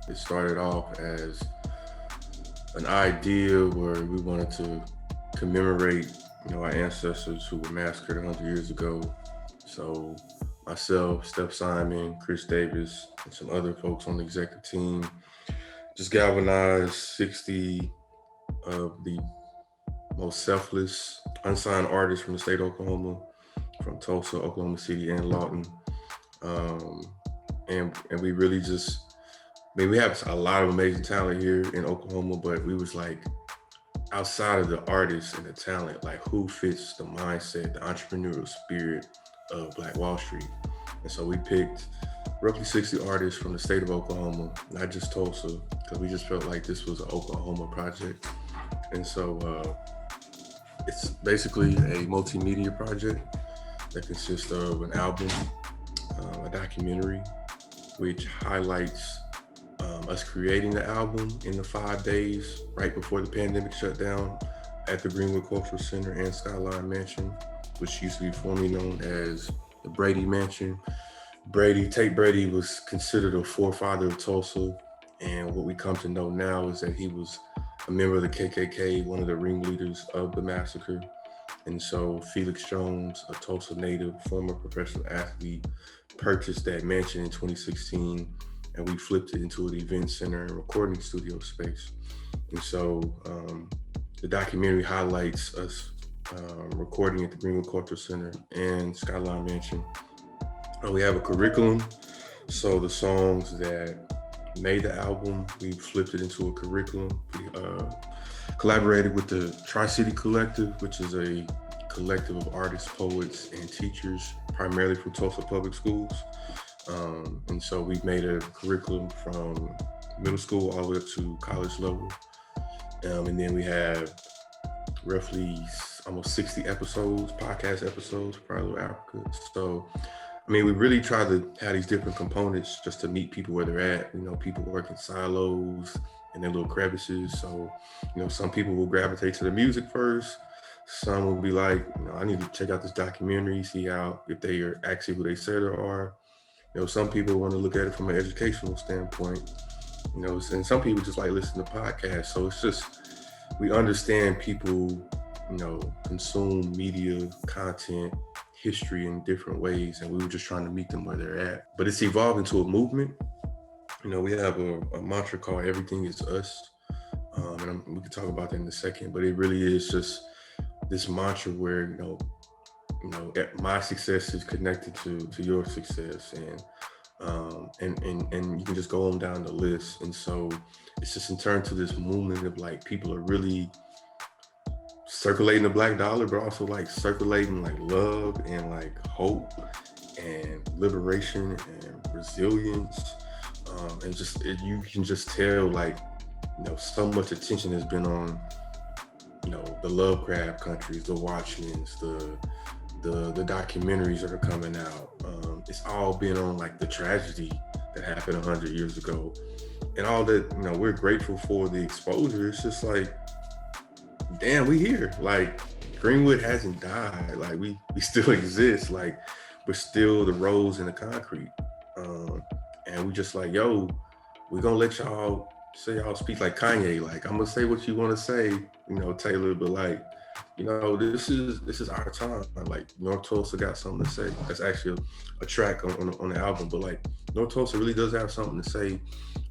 It started off as an idea where we wanted to commemorate, our ancestors who were massacred 100 years ago. So myself, Steph Simon, Chris Davis, and some other folks on the executive team just galvanized 60 of the most selfless, unsigned artists from the state of Oklahoma, from Tulsa, Oklahoma City, and Lawton. Um, and we really just, we have a lot of amazing talent here in Oklahoma, but we was like, outside of the artists and the talent, like who fits the mindset, the entrepreneurial spirit of Black Wall Street. And so we picked roughly 60 artists from the state of Oklahoma, not just Tulsa, because we just felt like this was an Oklahoma project. And so it's basically a multimedia project that consists of an album, a documentary, which highlights us creating the album in the 5 days right before the pandemic shut down at the Greenwood Cultural Center and Skyline Mansion, which used to be formerly known as the Brady Mansion. Tate Brady was considered a forefather of Tulsa, and what we come to know now is that he was a member of the KKK, one of the ringleaders of the massacre. And so Felix Jones, a Tulsa native, former professional athlete, purchased that mansion in 2016, and we flipped it into an event center and recording studio space. And so the documentary highlights us recording at the Greenwood Cultural Center and Skyline Mansion. We have a curriculum, so the songs that made the album, we flipped it into a curriculum. We collaborated with the Tri-City Collective, which is a collective of artists, poets, and teachers, primarily from Tulsa Public Schools. And so we've made a curriculum from middle school all the way up to college level. And then we have roughly almost 60 episodes, podcast episodes, Parallel Africa. So, we really try to have these different components just to meet people where they're at. People work in silos and their little crevices. So, some people will gravitate to the music first. Some will be like, I need to check out this documentary, see if they are actually who they say they are. Some people want to look at it from an educational standpoint, and some people just like listen to podcasts. So it's just, we understand people, consume media, content, history in different ways, and we were just trying to meet them where they're at. But it's evolved into a movement. We have a mantra called "Everything is Us," and we can talk about that in a second. But it really is just this mantra where my success is connected to your success, and you can just go on down the list. And so it's just in turn to this movement of like people are really circulating the Black dollar, but also like circulating like love and like hope and liberation and resilience. And just you can just tell like so much attention has been on the Lovecraft countries, the Watchmen's, the documentaries that are coming out. It's all been on like the tragedy that happened 100 years ago, and all that. We're grateful for the exposure. It's just like, damn, we here. Like Greenwood hasn't died. Like we still exist. Like we're still the rose in the concrete. And we just like, yo, we're gonna let y'all say y'all speak like Kanye. Like I'm gonna say what you want to say, Taylor, but like, this is our time. Like North Tulsa got something to say. That's actually a track on the album, but like North Tulsa really does have something to say,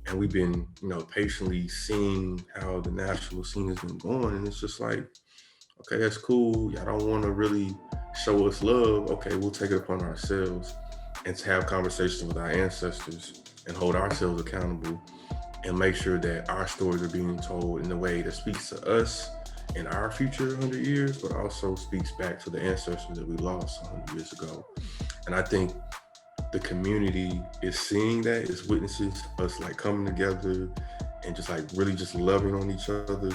and we've been patiently seeing how the national scene has been going, and it's just like, okay, that's cool. Y'all don't want to really show us love. Okay, we'll take it upon ourselves and to have conversations with our ancestors and hold ourselves accountable and make sure that our stories are being told in a way that speaks to us in our future 100 years, but also speaks back to the ancestors that we lost 100 years ago. And I think the community is seeing that, is witnessing us like coming together and just like really just loving on each other.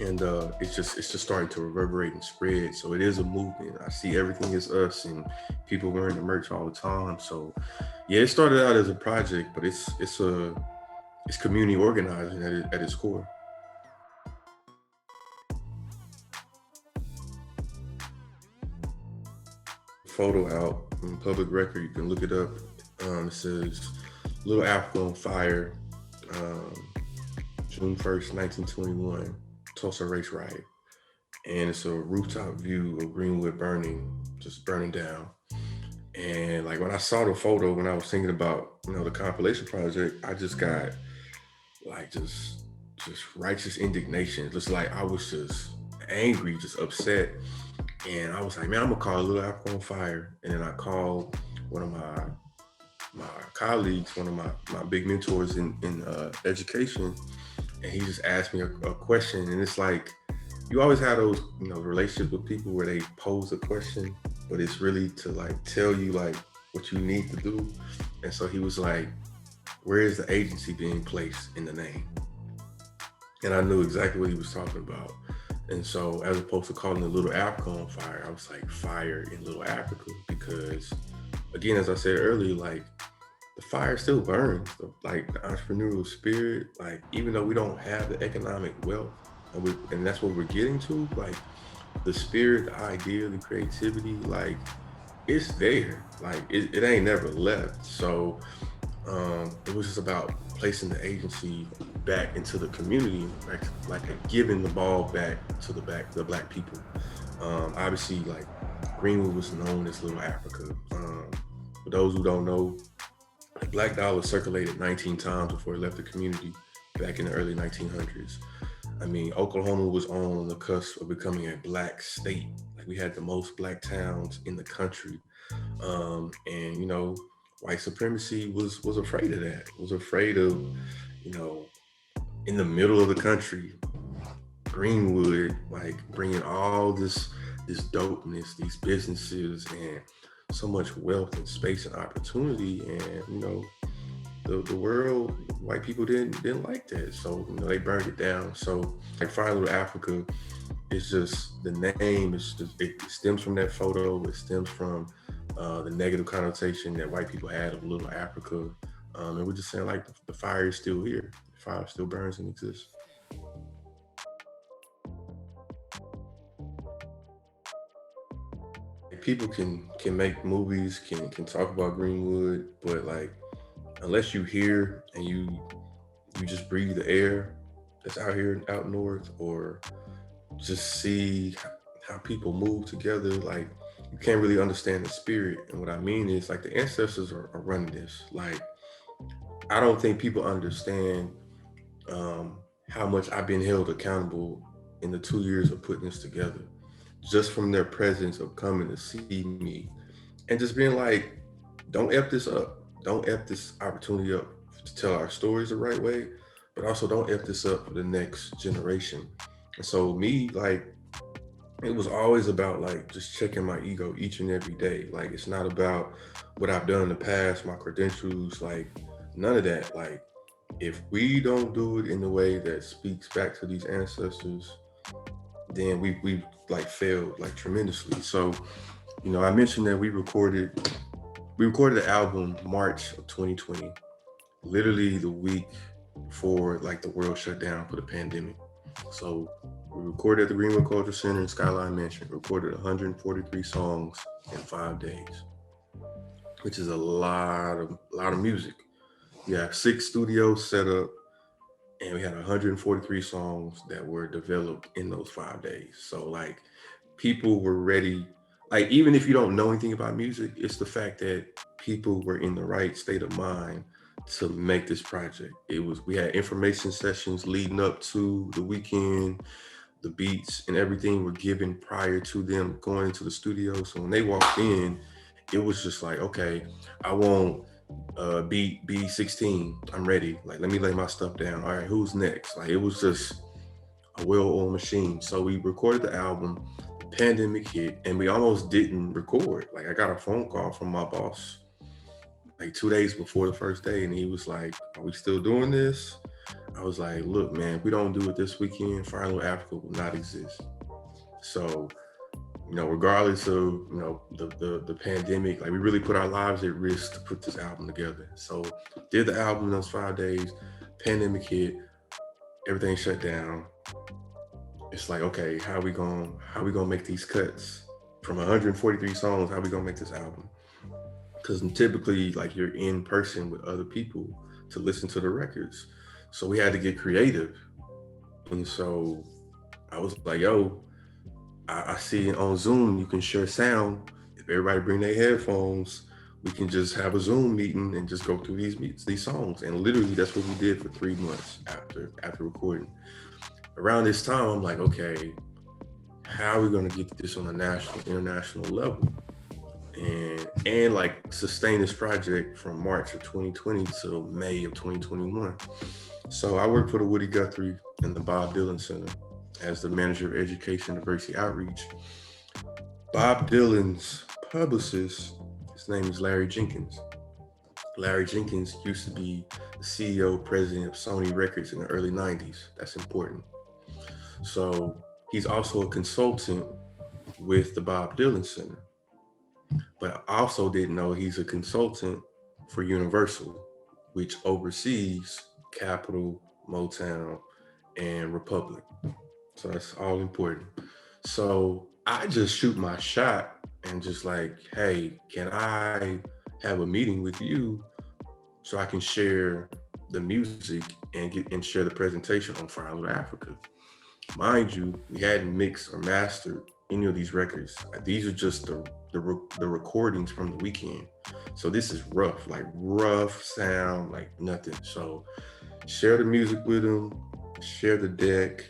And it's just starting to reverberate and spread. So it is a movement. I see Everything Is Us and people wearing the merch all the time. So yeah, it started out as a project, but it's community organizing at its core. Photo out on public record, you can look it up. It says Little Africa on Fire, um, June 1st, 1921, Tulsa race riot. And it's a rooftop view of Greenwood burning, just burning down. And like when I saw the photo, when I was thinking about, the compilation project, I just got like just righteous indignation. Just like I was just angry, just upset. And I was like, man, I'm gonna call Little Africa on Fire. And then I called one of my colleagues, one of my big mentors in education, and he just asked me a question. And it's like you always have those relationships with people where they pose a question, but it's really to like tell you like what you need to do. And so he was like, where is the agency being placed in the name? And I knew exactly what he was talking about. And so as opposed to calling it Little Africa on Fire, I was like, fire in Little Africa, because again, as I said earlier, like the fire still burns. Like the entrepreneurial spirit, like even though we don't have the economic wealth, and that's what we're getting to, like the spirit, the idea, the creativity, like it's there. Like it ain't never left. So it was just about placing the agency back into the community, like giving the ball back to the black people. Obviously, like Greenwood was known as Little Africa. For those who don't know, the black dollar circulated 19 times before it left the community back in the early 1900s. I mean, Oklahoma was on the cusp of becoming a black state. Like we had the most black towns in the country. And white supremacy was afraid of that. Was afraid of, in the middle of the country, Greenwood, like bringing all this dopeness, these businesses, and so much wealth and space and opportunity. And the world, white people didn't like that, so they burned it down. So like Fire Little Africa is just the name. It stems from that photo. It stems from the negative connotation that white people had of Little Africa, and we're just saying like the fire is still here. The fire still burns and exists. People can make movies, can talk about Greenwood, but like unless you hear and you just breathe the air that's out here out north, or just see how people move together, like you can't really understand the spirit. And what I mean is like the ancestors are running this. Like I don't think people understand how much I've been held accountable in the 2 years of putting this together, just from their presence of coming to see me and just being like, don't F this up. Don't F this opportunity up to tell our stories the right way, but also don't F this up for the next generation. And so me, like, it was always about like just checking my ego each and every day. Like it's not about what I've done in the past, my credentials, like none of that. Like if we don't do it in the way that speaks back to these ancestors, then we like failed like tremendously. So, I mentioned that we recorded the album March of 2020, literally the week before like the world shut down for the pandemic. So we recorded at the Greenwood Cultural Center in Skyline Mansion, recorded 143 songs in 5 days, which is a lot of music. We have 6 studios set up, and we had 143 songs that were developed in those 5 days. So like people were ready. Like even if you don't know anything about music, it's the fact that people were in the right state of mind to make this project. We had information sessions leading up to the weekend. The beats and everything were given prior to them going into the studio. So when they walked in, it was just like, okay, I want beat B16. I'm ready. Like, let me lay my stuff down. All right, who's next? Like, it was just a well-oiled machine. So we recorded the album, the pandemic hit, and we almost didn't record. Like, I got a phone call from my boss like 2 days before the first day, and he was like, are we still doing this? I was like, look, man, if we don't do it this weekend, Fire Little Africa will not exist. So, regardless of, the pandemic, like we really put our lives at risk to put this album together. So did the album in those 5 days, pandemic hit, everything shut down. It's like, okay, how we gonna make these cuts from 143 songs? How we gonna make this album? Because typically, like, you're in person with other people to listen to the records. So we had to get creative. And so I was like, yo, I see on Zoom you can share sound. If everybody bring their headphones, we can just have a Zoom meeting and just go through these songs. And literally that's what we did for 3 months after recording. Around this time, I'm like, okay, how are we gonna get this on a national, international level? And like sustain this project from March of 2020 to May of 2021. So I work for the Woody Guthrie and the Bob Dylan Center as the manager of education and diversity outreach. Bob Dylan's publicist, his name is Larry Jenkins. Larry Jenkins used to be the CEO, president of Sony Records in the early 90s. That's important. So he's also a consultant with the Bob Dylan Center. But I also didn't know he's a consultant for Universal, which oversees Capitol, Motown, and Republic. So that's all important. So I just shoot my shot and just like, hey, can I have a meeting with you so I can share the music and share the presentation on Fire Africa? Mind you, we hadn't mixed or mastered any of these records. These are just the recordings from the weekend. So this is rough sound, like nothing. So share the music with him, share the deck,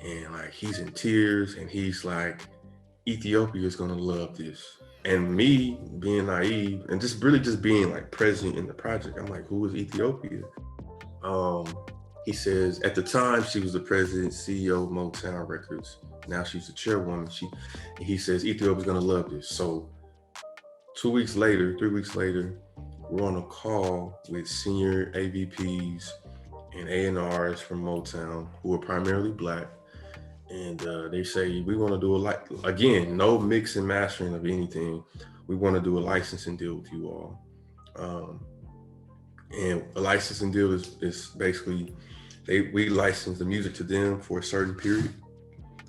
and like he's in tears and he's like, Ethiopia is gonna love this. And me being naive and just really just being like present in the project, I'm like, who is Ethiopia? He says, at the time she was the president, CEO of Motown Records. Now she's the chairwoman. He says, Ethiopia's gonna love this. So 3 weeks later, we're on a call with senior AVPs and A&Rs from Motown who are primarily Black. And they say, we want to do again, no mix and mastering of anything. We want to do a licensing deal with you all. And a licensing deal is basically, we license the music to them for a certain period,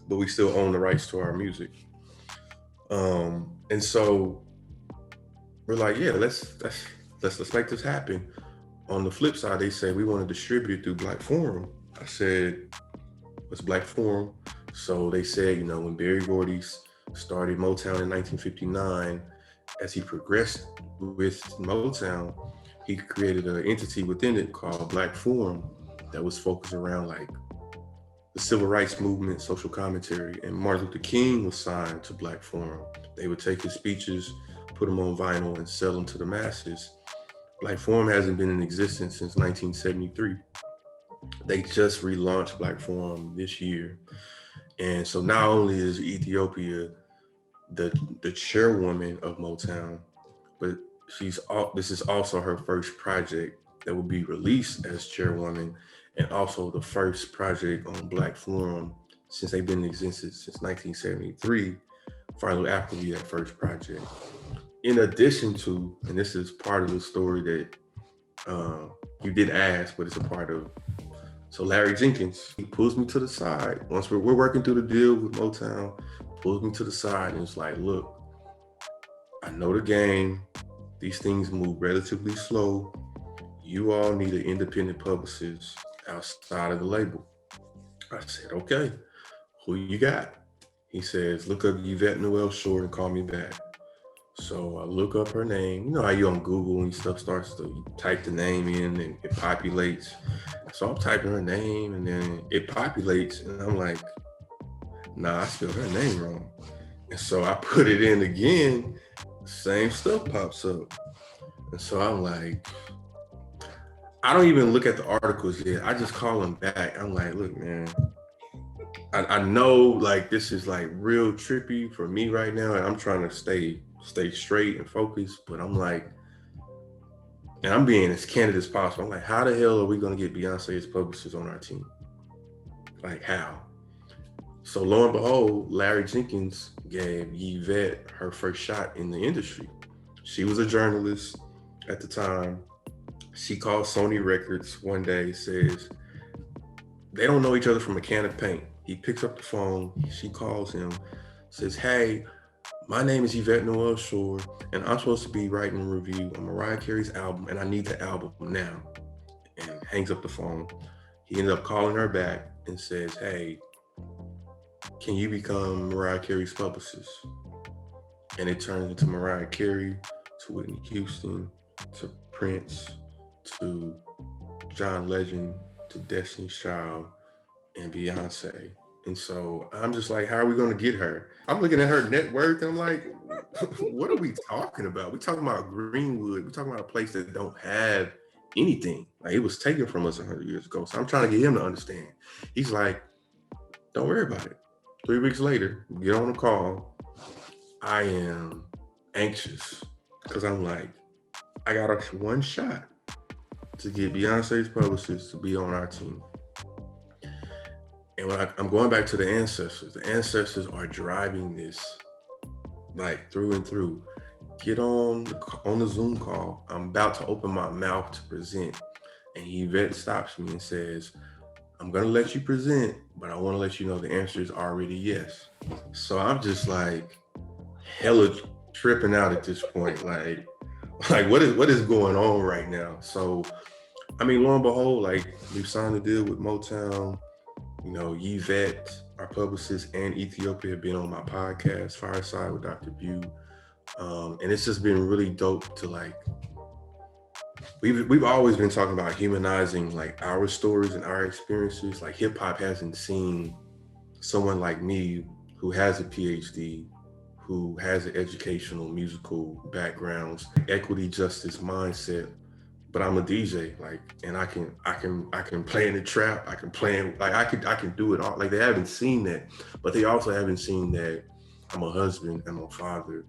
but we still own the rights to our music. And so we're like, yeah, let's make this happen. On the flip side, they say we want to distribute it through Black Forum. I said, what's Black Forum? So they said, when Berry Gordy started Motown in 1959, as he progressed with Motown, he created an entity within it called Black Forum that was focused around like the civil rights movement, social commentary, and Martin Luther King was signed to Black Forum. They would take his speeches, put them on vinyl, and sell them to the masses. Black Forum hasn't been in existence since 1973. They just relaunched Black Forum this year. And so not only is Ethiopia the chairwoman of Motown, but this is also her first project that will be released as chairwoman, and also the first project on Black Forum since they've been in existence since 1973. Finally, after that first project. In addition to, and this is part of the story that you didn't ask, but it's a part of. So Larry Jenkins, he pulls me to the side. Once we're working through the deal with Motown, pulls me to the side and it's like, look, I know the game. These things move relatively slow. You all need an independent publicist outside of the label. I said, okay, who you got? He says, look up Yvette Noel Shore and call me back. So I look up her name. You know how you on Google and stuff starts to type the name in and it populates. So I'm typing her name and then it populates and I'm like, nah, I spelled her name wrong. And so I put it in again, same stuff pops up. And so I'm like, I don't even look at the articles yet. I just call them back. I'm like, look, man, I know like this is like real trippy for me right now. And I'm trying to stay straight and focused, but I'm like, and I'm being as candid as possible. I'm like, how the hell are we going to get Beyonce as publicist on our team? Like how? So lo and behold, Larry Jenkins gave Yvette her first shot in the industry. She was a journalist at the time. She called Sony Records one day, says, they don't know each other from a can of paint. He picks up the phone, she calls him, says, hey, my name is Yvette Noel Shore, and I'm supposed to be writing a review on Mariah Carey's album, and I need the album now. And hangs up the phone. He ended up calling her back and says, hey, can you become Mariah Carey's publicist? And it turns into Mariah Carey, to Whitney Houston, to Prince, to John Legend, to Destiny's Child, and Beyonce. And so I'm just like, how are we going to get her? I'm looking at her net worth and I'm like, what are we talking about? We're talking about Greenwood. We're talking about a place that don't have anything. Like, it was taken from us 100 years ago. So I'm trying to get him to understand. He's like, don't worry about it. 3 weeks later, get on a call. I am anxious because I'm like, I got one shot to get Beyonce's publicist to be on our team. And when I'm going back to the ancestors are driving this like through and through. Get on the Zoom call. I'm about to open my mouth to present. And Yvette stops me and says, I'm going to let you present, but I want to let you know the answer is already yes. So I'm just like hella tripping out at this point. Like what is going on right now? So, I mean, lo and behold, like, we've signed a deal with Motown. You know, Yvette, our publicist, and Ethiopia have been on my podcast, Fireside with Dr. Bew. And it's just been really dope to, like, we've always been talking about humanizing like our stories and our experiences. Like, hip hop hasn't seen someone like me who has a PhD, who has an educational musical backgrounds, equity, justice mindset. But I'm a DJ, like, and I can play in the trap. I can play in, like, I can do it all. Like, they haven't seen that, but they also haven't seen that I'm a husband, I'm a father,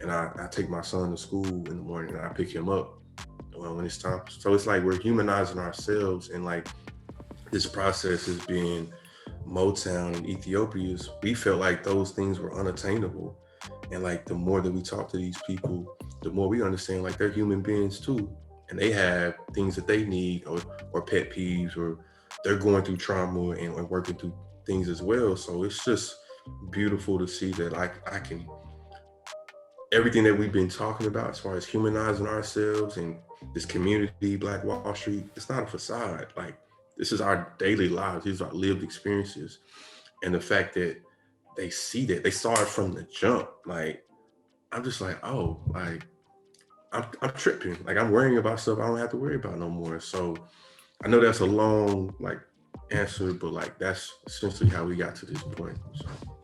and I take my son to school in the morning and I pick him up when it's time. So it's like we're humanizing ourselves, and like this process is being Motown and Ethiopia's. We felt like those things were unattainable, and like the more that we talk to these people, the more we understand like they're human beings too. And they have things that they need or pet peeves, or they're going through trauma and working through things as well. So it's just beautiful to see that I can, everything that we've been talking about as far as humanizing ourselves and this community, Black Wall Street, it's not a facade. Like, this is our daily lives. These are our lived experiences. And the fact that they see that, they saw it from the jump. Like, I'm just like, oh, like, I'm tripping. Like, I'm worrying about stuff I don't have to worry about no more. So I know that's a long like answer, but like that's essentially how we got to this point. So.